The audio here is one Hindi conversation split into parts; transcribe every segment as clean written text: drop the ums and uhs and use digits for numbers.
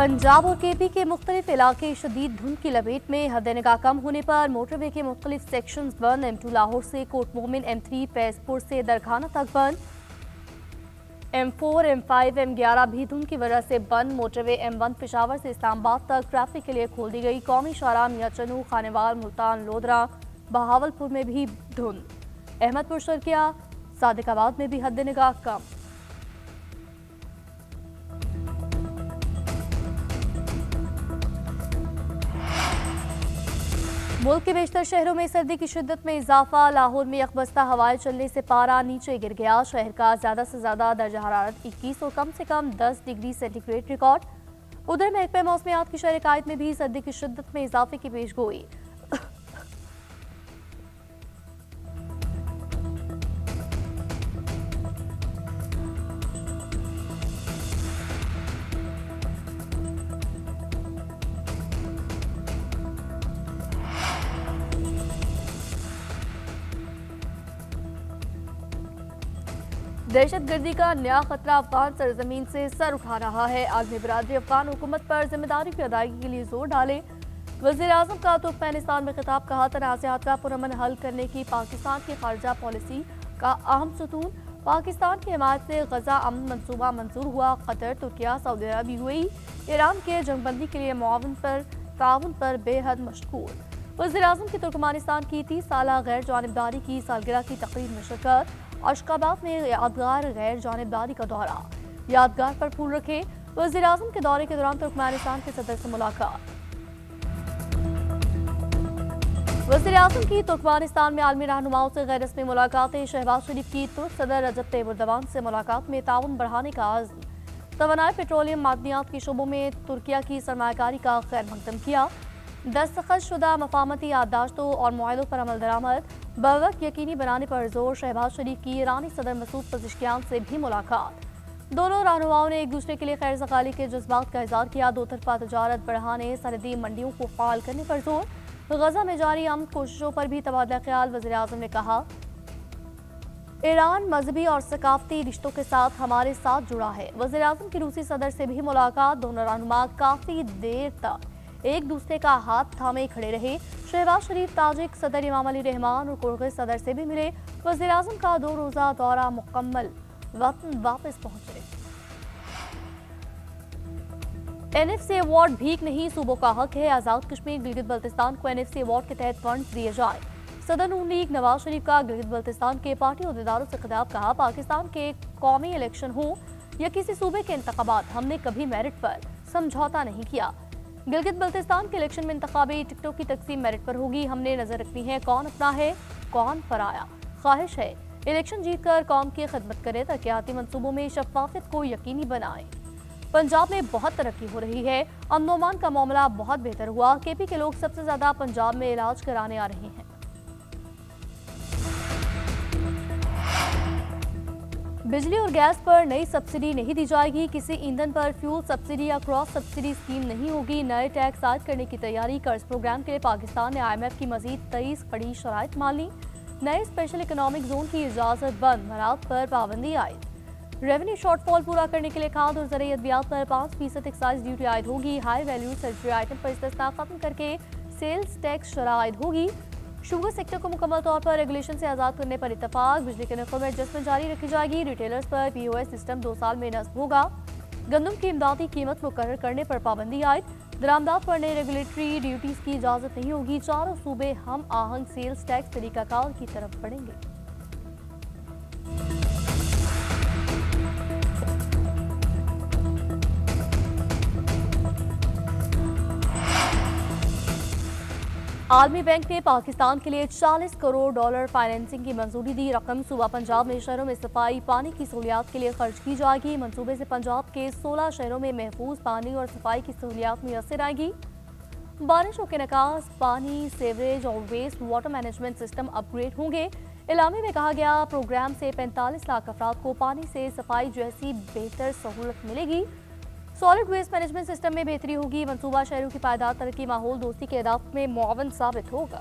पंजाब और केपी के मुख्तलिफ इलाके शदीद धुंध की लपेट में। हद-ए-निगाह कम होने पर मोटरवे के मुख्तलिफ सेक्शंस बंद। M2 लाहौर से कोट मोमिन, M3 फैजपुर से दरखाना तक बंद। M4, M5, M11 भी धुंध की वजह से बंद। मोटरवे M1 पेशावर से इस्लामाबाद तक ट्रैफिक के लिए खोल दी गई। कौमी शाहराह मियां चनू, खानेवाल, मुल्तान, लोधरा, बहावलपुर में भी धुंध। अहमदपुर, शर्किया, सादिकाबाद में भी हद-ए-निगाह कम। मुल्क के बेशतर शहरों में सर्दी की शिद्दत में इजाफा। लाहौर में यकबस्ता हवाएं चलने से पारा नीचे गिर गया। शहर का ज्यादा से ज्यादा दर्जा हरारत 21 और कम से कम 10 डिग्री सेंटीग्रेड रिकॉर्ड। उधर महकमे मौसमियात की शहर कायद में भी सर्दी की शिद्दत में इजाफे की पेशगोई। दहशतगर्दी का नया खतरा अफगान सरजमीन से सर उठा रहा है। आलमी बरादरी अफगान हुकूमत पर जिम्मेदारी की अदायगी के लिए जोर डाले। वज़ीर आज़म का तुर्कमेनिस्तान में खिताब। कहा, तनाज़ात का पुरअमन हल करने की पाकिस्तान की खारजा पॉलिसी का अहम सतून। पाकिस्तान की हिमायत से गजा अमन मनसूबा मंजूर हुआ। कतर, तुर्किया, सऊदी अरब, UAE ईरान के जंगबंदी के लिए ताउन पर बेहद मशकूर। वज़ीर आज़म की तुर्कमेनिस्तान की 30 साला गैर जानिबदारी की सालगिरह की तकरीब में शिरकत। अशकाबाद में यादगार गैर जानिबदारी का दौरा। यादगार पर फूल रखे। वज़ीर आज़म के दौरे के दौरान तुर्कमेनिस्तान के सदर से मुलाकात। वज़ीर आज़म की तुर्कमेनिस्तान में आलमी रहनुमाओं से गैर रस्मी मुलाकातें। शहबाज शरीफ की तुर्क सदर रजब तैयब एर्दोगान से मुलाकात में ताउन बढ़ाने का आज़्म। तवानाई, पेट्रोलियम, मादनियात के शोबों में तुर्किया की सरमायाकारी का खैर मकदम किया। दस्तखत शुदा मफाहमती याददाश्तों और मुआहदों पर अमल दरामद। बवक्त यकीनी बनाने पर जोर। शहबाज शरीफ की ईरानी सदर मसूद पज़ेश्कियान से भी मुलाकात। दोनों रहनुमाओं ने एक दूसरे के लिए खैर सगाली के जज्बात का इज़हार किया। दो तरफा तजारत बढ़ाने, सरहदी मंडियों को फाल करने पर जोर। गजा में जारी अमन कोशिशों पर भी तबादला ख्याल। वज़ीर आज़म ने कहा, ईरान मजहबी और सकाफती रिश्तों के साथ हमारे साथ जुड़ा है। वज़ीर आज़म की रूसी सदर से भी मुलाकात। दोनों रहनुमा काफ़ी देर तक एक दूसरे का हाथ थामे खड़े रहे। शहबाज शरीफ ताजिक सदर इमाम अली रहमान और किर्गिज़ सदर से भी मिले। वज़ीर आज़म का 2 रोज़ा दौरा मुकम्मल, वतन वापस पहुंचे। NFC अवार्ड भीख नहीं, सूबों का हक है। आज़ाद कश्मीर गिलगित बल्तिस्तान को NFC अवार्ड के तहत फंड दिए जाए। सदर नून लीग नवाज शरीफ का गिलगित बल्तिस्तान के पार्टी अहदेदारों से खिताब। कहा, पाकिस्तान के कौमी इलेक्शन हो या किसी सूबे के इंतखाबात, हमने कभी मेरिट पर समझौता नहीं किया। गिलगित बल्तिस्तान के इलेक्शन में इंतखाबी टिकटों की तकसीम मेरिट पर होगी। हमने नजर रखनी है कौन अपना है, कौन पराया। ख्वाहिश है इलेक्शन जीतकर कौम की खिदमत करे, तरक्याती मंसूबों में शफाफियत को यकीनी बनाए। पंजाब में बहुत तरक्की हो रही है। अमन-ओ-अमान का मामला बहुत बेहतर हुआ। केपी के लोग सबसे ज्यादा पंजाब में इलाज कराने आ रहे हैं। बिजली और गैस पर नई सब्सिडी नहीं दी जाएगी। किसी ईंधन पर फ्यूल सब्सिडी या क्रॉस सब्सिडी स्कीम नहीं होगी। नए टैक्स आयद करने की तैयारी। कर्ज प्रोग्राम के लिए पाकिस्तान ने IMF की मजीद 23 कड़ी शराइत मान ली। नए स्पेशल इकोनॉमिक जोन की इजाजत बंद। मराद पर पाबंदी आयद। रेवेन्यू शॉर्टफॉल पूरा करने के लिए खाद और ज़रूरी अद्वियात पर 5% एक्साइज ड्यूटी आयद होगी। हाई वैल्यू सर्जरी आइटम पर इस्तेस्ना खत्म करके सेल्स टैक्स शरह आयद होगी। शुगर सेक्टर को मुकम्मल तौर पर रेगुलेशन से आज़ाद करने पर इत्तफाक। बिजली के नरखों में एडजस्टमेंट जारी रखी जाएगी। रिटेलर्स पर POS सिस्टम 2 साल में नस्ब होगा। गंदम की इमदादी कीमत मुकर्रर करने पर पाबंदी आयद। दरामदात पर नई रेगुलेटरी ड्यूटीज की इजाजत नहीं होगी। चारों सूबे हम आहंग सेल्स टैक्स तरीकाकार की तरफ बढ़ेंगे। आलमी बैंक ने पाकिस्तान के लिए $40 करोड़ फाइनेंसिंग की मंजूरी दी। रकम सूबा पंजाब में शहरों में सफाई पानी की सहूलियात के लिए खर्च की जाएगी। मंसूबे से पंजाब के 16 शहरों में महफूज पानी और सफाई की सहूलियात मुयसर आएगी। बारिशों के निकास, पानी, सीवरेज और waste water management system upgrade होंगे। इलामे में कहा गया, प्रोग्राम से 45 लाख अफराद को पानी से सफाई जैसी बेहतर सहूलत मिलेगी। सॉलिड वेस्ट मैनेजमेंट सिस्टम में बेहतरी होगी। मंसूबा शहरों की पायदार तरक्की माहौल दोस्ती के अहदाफ में मुआवन साबित होगा।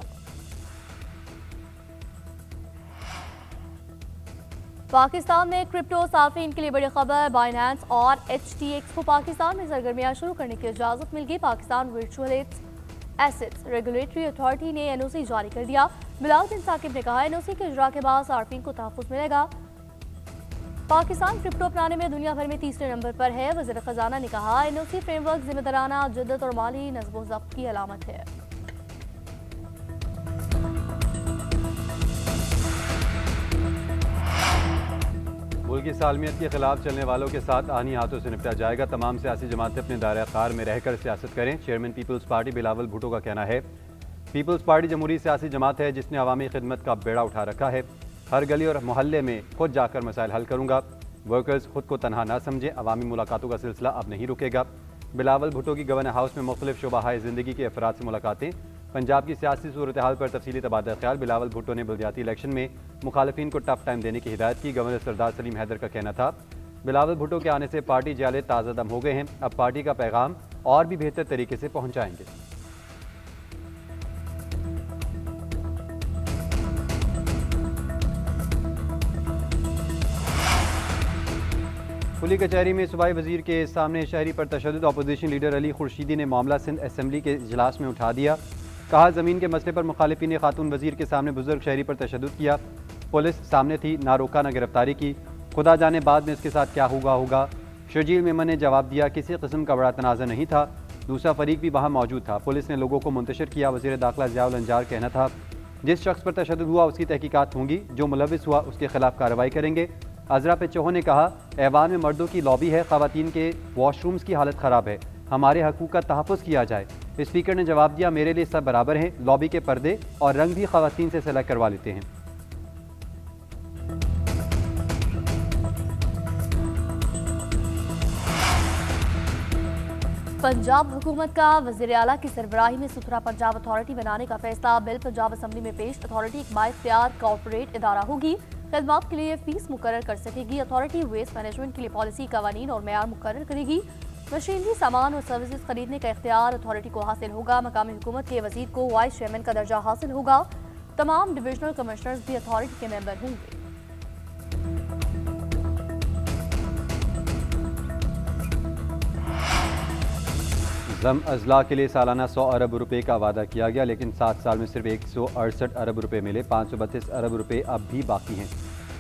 पाकिस्तान में क्रिप्टो सार्फिन के लिए बड़ी खबर, बाइनेंस और HTX को पाकिस्तान में सरगर्मियां शुरू करने की इजाजत मिल गई। Pakistan virtual assets regulatory authority ने NOC जारी कर दिया। बिलाल बिन साकिब ने कहा, NOC के इजरा के बाद सार्फिन को तहफ़्फ़ुज़ मिलेगा। पाकिस्तान क्रिप्टो अपनाने में दुनिया भर में तीसरे नंबर पर है। वज़ीर ख़जाना ने कहा, NOC फ्रेमवर्क जिम्मेदाराना जिद्दत और माली नज़्म ज़ब्त की अलामत है। मुल्क की सालमियत के खिलाफ चलने वालों के साथ आनी हाथों से निपटा जाएगा। तमाम सियासी जमातें अपने दायरे कार में रहकर सियासत करें। चेयरमैन पीपल्स पार्टी बिलावल भुट्टो का कहना है, पीपल्स पार्टी जमहूरी सियासी जमात है जिसने अवामी खिदमत का बेड़ा उठा रखा है। हर गली और मोहल्ले में खुद जाकर मसाइल हल करूंगा। वर्कर्स खुद को तनहा ना समझें। अवामी मुलाकातों का सिलसिला अब नहीं रुकेगा। बिलावल भुट्टो की गवर्नर हाउस में मुख्तलिफ शोबाहाए ज़िंदगी के अफराद से मुलाकातें। पंजाब की सियासी सूरत हाल पर तफसीली तबादला ख्याल। बिलावल भुट्टो ने बलदियाती इलेक्शन में मुखालिफिन को टफ टाइम देने की हिदायत की। गवर्नर सरदार सलीम हैदर का कहना था, बिलावल भुट्टो के आने से पार्टी जाले ताज़ा दम हो गए हैं। अब पार्टी का पैगाम और भी बेहतर तरीके से पहुंचाएंगे। कुली कचहरी में सूबाई वजीर के सामने शहरी पर तशद्दुद। अपोजिशन लीडर अली खुर्शीदी ने मामला सिंध असम्बली के इजलास में उठा दिया। कहा, ज़मीन के मसले पर मुखालिफिन ने खातून वजीर के सामने बुजुर्ग शहरी पर तशद्दुद किया। पुलिस सामने थी, ना रोका ना गिरफ्तारी की। खुदा जाने बाद में इसके साथ क्या होगा। शर्जील मेमन ने जवाब दिया, किसी किस्म का बड़ा तनाज़ा नहीं था। दूसरा फरीक भी वहाँ मौजूद था। पुलिस ने लोगों को मुंतशिर किया। वज़ीर दाखिला ज़ियाउल अंजार कहना था, जिस शख्स पर तशद्दुद हुआ उसकी तहकीकात होंगी। जो मुलविस हुआ उसके खिलाफ कार्रवाई करेंगे। अजरा पे चौह ने कहा, ऐवान में मर्दों की लॉबी है, ख़वातीन के वॉशरूम्स की हालत ख़राब है, हमारे हकूक़ का तहफ़्फ़ुज़ किया जाए। स्पीकर ने जवाब दिया, मेरे लिए सब बराबर हैं। लॉबी के पर्दे और रंग भी ख़वातीन से सेलेक्ट करवा लेते हैं। पंजाब हुकूमत का वज़ीर आला की सरबराही में सुथरा पंजाब अथॉरिटी बनाने का फैसला। बिल पंजाब असम्बली में पेश। अथॉरिटी एक बाइख्तियार कॉर्पोरेट इदारा होगी। खदमात के लिए फीस मुकर्रर कर सकेगी। अथॉरिटी वेस्ट मैनेजमेंट के लिए पॉलिसी, कवानीन और मेयार मुकर्रर करेगी। मशीनरी, सामान और सर्विसेज खरीदने का इख्तियार अथॉरिटी को हासिल होगा। मकामी हुकूमत के वजीर को वाइस चेयरमैन का दर्जा हासिल होगा। तमाम डिविजनल कमिश्नर्स भी अथॉरिटी के मेंबर होंगे। ज़म अजला के लिए सालाना 100 अरब रुपए का वादा किया गया, लेकिन 7 साल में सिर्फ 168 अरब रुपए मिले। 532 अरब रुपए अब भी बाकी हैं।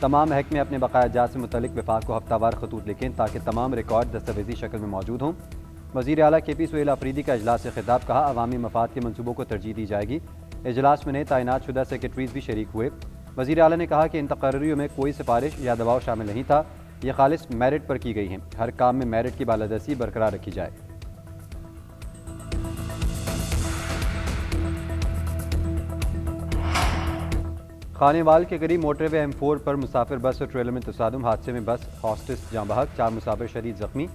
तमाम महकमे अपने बकाया जात से मुतल्लिक विफाक को हफ्तावार खतूत लिखें ताकि तमाम रिकॉर्ड दस्तावेजी शक्ल में मौजूद हों। वज़ीर आला KP सुहेल आफरीदी का इजलास से खिताब। कहा, अवामी मफाद के मनसूबों को तरजीह दी जाएगी। इजलास में नए तैनात शुदा सेक्रेटरीज भी शरीक हुए। वज़ीर आला ने कहा कि इन तकर्रियों में कोई सिफारिश या दबाव शामिल नहीं था। ये खालिस मेरिट पर की गई हैं। हर काम में मेरिट की बालादस्ती बरकरार रखी जाए। खानेवाल के करीब मोटरवे M4 पर मुसाफिर बस और ट्रेलर में तसादुम। हादसे में बस हॉस्टेस जाँ बहक, 4 मुसाफिर शदीद जख्मी,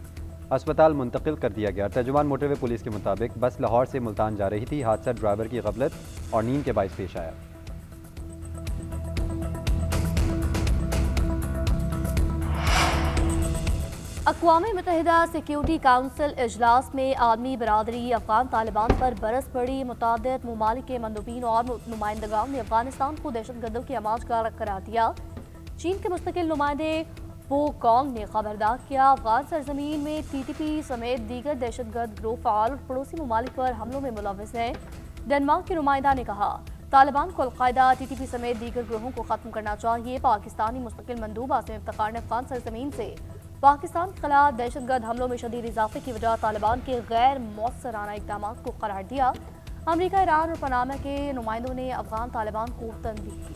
अस्पताल मुंतकिल कर दिया गया। तर्जुमान मोटरवे पुलिस के मुताबिक बस लाहौर से मुल्तान जा रही थी। हादसा ड्राइवर की गफलत और नींद के बायस पेश आया। अक़वाम मुत्तहिदा सिक्योरिटी काउंसिल इजलास में आलमी बरादरी अफगान तालिबान पर बरस पड़ी। मुतादिद ममालिक के मंदूबीन और नुमाइंदगान ने अफगानिस्तान को दहशतगर्दों की आमाजगाह करार दिया। चीन के मुस्तकिल नुमाइंदे वो कॉन्ग ने खबरदार किया, अफगान सरजमीन में TTP समेत दीगर दहशतगर्द ग्रोह फाल और पड़ोसी ममालिक पर हमलों में मुलव्विस हैं। डेनमार्क के नुमाइंदा ने कहा, तालिबान को अलकायदा, TTP समेत दीगर ग्रोहों को खत्म करना चाहिए। पाकिस्तानी मुस्तकिल मंदूब आसिम इफ्तिखार ने अफगान सरजमीन से पाकिस्तान के खिलाफ दहशतगर्द हमलों में शदीद इजाफे की वजह तालिबान के गैर मौसराना इक़दाम को करार दिया। अमरीका, ईरान और पनामा के नुमाइंदों ने अफगान तालिबान को तनकीद की।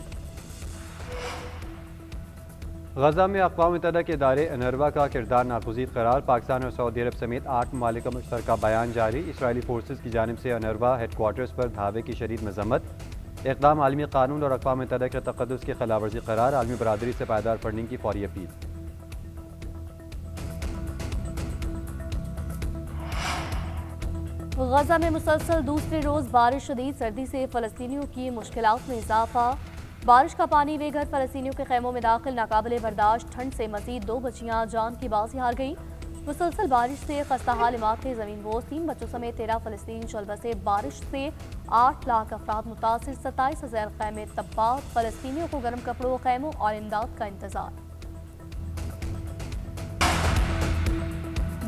गजा में अक़वाम मुत्तहिदा के इदारे अनरवा का किरदार नागुज़ीर करार। पाकिस्तान और सऊदी अरब समेत 8 ममालिक का मुश्तरका बयान जारी। इसराइली फोर्सेज की जानिब से अनरवा हेडक्वार्टर्स पर धावे की शदीद मजम्मत। इक़दाम आलमी कानून और अक़वाम मुत्तहिदा के तक़द्दुस की खिलाफ वर्जी करार। आलमी बरादरी से पायदार फंडिंग की फौरी अपील। गजा में मुसलसल दूसरे रोज बारिश, शदीद सर्दी से फलस्तीनियों की मुश्किलात में इजाफा। बारिश का पानी बेघर फलस्तीनियों के खैमों में दाखिल। नाकाबिले बर्दाश्त ठंड से मजीद 2 बच्चियां जान की बाजी हार गई। मुसलसल बारिश से खस्ता हाल इमारतें ज़मीन बोझ। 3 बच्चों समेत 13 फलस्तीनी चल बसे। बारिश से 8 लाख अफराद मुतासिर। 27,000 खैमे तबाह। फलस्तीनियों को गर्म कपड़ों, खैमों और इमदाद का इंतजार।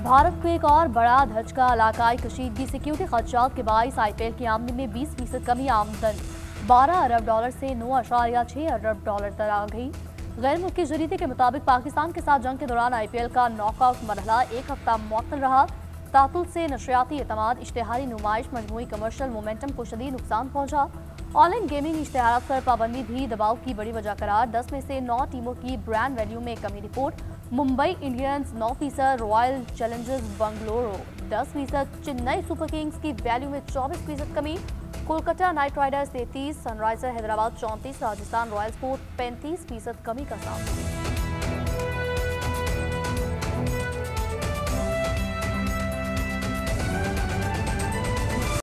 भारत को एक और बड़ा धचका। इलाकाई कशीदगी सिक्योरिटी खदशात के बाइस IPL की आमदनी में 20% कमी। आमदन 12 अरब डॉलर से 9.6 अरब डॉलर तक आ गई। गैर मुल्की जरीदे के मुताबिक पाकिस्तान के साथ जंग के दौरान IPL का नॉकआउट मरहला एक हफ्ता मुअत्तल रहा। तातुल से नशरियाती एतमाद, इश्तिहारी नुमाइश, मजमूई कमर्शियल मोमेंटम को शदीद नुकसान पहुंचा। ऑनलाइन गेमिंग इश्तिहारात पर पाबंदी भी दबाव की बड़ी वजह करार। 10 में से 9 टीमों की ब्रांड वैल्यू में कमी report. Mumbai Indians 9%, royal Challengers Bengaluru 10%, Chennai super Kings की वैल्यू में 24% कमी। Kolkata night Riders 33, Sunriser Hyderabad 34, Rajasthan Royals को 35% कमी का सामना।